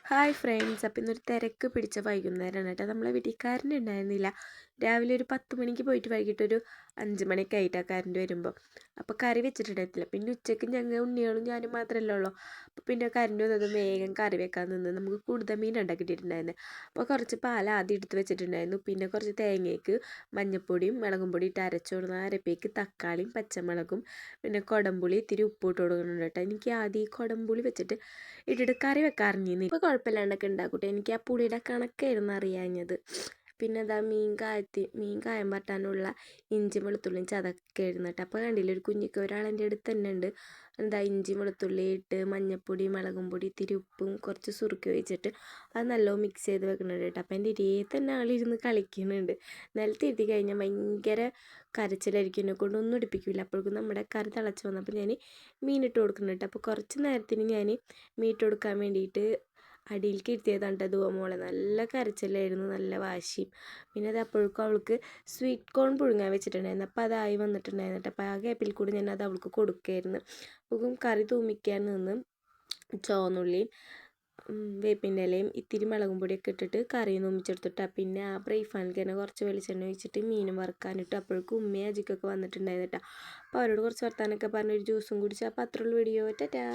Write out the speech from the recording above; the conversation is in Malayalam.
ഹായ് ഫ്രണ്ട്സ്, അപ്പം ഇന്നൊരു തിരക്ക് പിടിച്ച വൈകുന്നേരമാണ് കേട്ടോ. നമ്മളെ വീട്ടിൽ കറണ്ട് ഉണ്ടായിരുന്നില്ല. രാവിലെ ഒരു 10 മണിക്ക് പോയിട്ട് വൈകിട്ടൊരു 5 മണിയൊക്കെ ആയിട്ടാണ് കറണ്ട് വരുമ്പോൾ. അപ്പോൾ കറി വെച്ചിട്ടുണ്ടായിട്ടില്ല. പിന്നെ ഉച്ചയ്ക്ക് ഞങ്ങൾ ഉണ്ണികളും ഞാനും മാത്രമല്ലേ ഉള്ളൂ. അപ്പോൾ പിന്നെ കറണ്ട് വന്നത് വേഗം കറി വെക്കാൻ നിന്ന് നമുക്ക് കൂടുതൽ മീൻ ഉണ്ടാക്കിയിട്ടുണ്ടായിരുന്നു. അപ്പോൾ കുറച്ച് പാൽ ആദ്യം എടുത്ത് വെച്ചിട്ടുണ്ടായിരുന്നു. പിന്നെ കുറച്ച് തേങ്ങയ്ക്ക് മഞ്ഞൾപ്പൊടിയും മുളകും പൊടി ഇട്ട് അരച്ചു കൊടുക്കുന്ന അരപ്പേക്ക് തക്കാളിയും പച്ചമുളകും പിന്നെ കുടംപുളി ഇത്തിരി ഉപ്പ് ഇട്ട് കൊടുക്കുന്നുണ്ട് കേട്ടോ. എനിക്ക് ആദ്യം ഈ കുടംപുളി വെച്ചിട്ട് ഇട്ടിട്ട് കറി വെക്കാറിഞ്ഞിരുന്നു. ഇപ്പോൾ കുഴപ്പമില്ലാണ്ടൊക്കെ ഉണ്ടാക്കൂട്ടെ. എനിക്ക് ആ പുളിയുടെ കണക്കായിരുന്നു അറിയാഞ്ഞത്. പിന്നെ അതാ മീൻ കായം പറ്റാനുള്ള ഇഞ്ചി വെളുത്തുള്ളിയും ചതക്കായിരുന്നു കേട്ടോ. അപ്പോൾ കണ്ടില്ല, ഒരു കുഞ്ഞിക്ക് ഒരാളെൻ്റെ അടുത്ത് തന്നെ ഉണ്ട്. എന്താ ഇഞ്ചി വെളുത്തുള്ളി ഇട്ട് മഞ്ഞൾപ്പൊടി മുളകും പൊടി ഇത്തിരി ഉപ്പും കുറച്ച് സുറുക്കി ഒഴിച്ചിട്ട് അത് നല്ലോണം മിക്സ് ചെയ്ത് വെക്കുന്നുണ്ട് കേട്ടോ. അപ്പോൾ എൻ്റെ ഇരയെ തന്നെ ആളിരുന്ന് കളിക്കുന്നുണ്ട്. നിലത്തിരുത്തി കഴിഞ്ഞാൽ ഭയങ്കര കരച്ചിലായിരിക്കും, എന്നെ കൊണ്ട് ഒന്നും എടുപ്പിക്കില്ല. അപ്പോഴേക്കും നമ്മുടെ കറി തിളച്ച് വന്നപ്പോൾ ഞാൻ മീനിട്ട് കൊടുക്കുന്നുണ്ട് കേട്ടോ. അപ്പോൾ കുറച്ച് നേരത്തിന് ഞാൻ മീനിട്ട് കൊടുക്കാൻ വേണ്ടിയിട്ട് അടിയിലേക്ക് ഇരുത്തിയതാണ് കേട്ടോ മോളെ. നല്ല കരച്ചിലായിരുന്നു, നല്ല വാശിയും. പിന്നെ അത് അപ്പോഴേക്കും അവൾക്ക് സ്വീറ്റ് കോൺ പുഴുങ്ങാൻ വെച്ചിട്ടുണ്ടായിരുന്നു. അപ്പോൾ അതായി വന്നിട്ടുണ്ടായിരുന്നു കേട്ടോ. അപ്പോൾ ആ ഗ്യാപ്പിൽ കൂടി ഞാൻ അത് അവൾക്ക് കൊടുക്കുകയായിരുന്നു. അപ്പം കറി തൂമിക്കാൻ നിന്ന് ചുവന്നുള്ളിയും വേപ്പിൻ്റെ ഇലയും ഇത്തിരി മുളകും പൊടിയൊക്കെ ഇട്ടിട്ട് കറി തൂമിച്ചെടുത്തിട്ടാണ്. പിന്നെ ആ ഫ്രൈ പാനിൽ തന്നെ കുറച്ച് വെളിച്ചെണ്ണ ഒഴിച്ചിട്ട് മീനും വറുക്കാനിട്ട് അപ്പോഴേക്കും ഉമ്മയും അജിക്കൊക്കെ വന്നിട്ടുണ്ടായിരുന്നു കേട്ടോ. അപ്പോൾ അവരോട് കുറച്ച് വർത്താനൊക്കെ പറഞ്ഞ് ഒരു ജ്യൂസും കുടിച്ച്. അപ്പോൾ അത്രയുള്ള വീഡിയോ. ടാറ്റാ.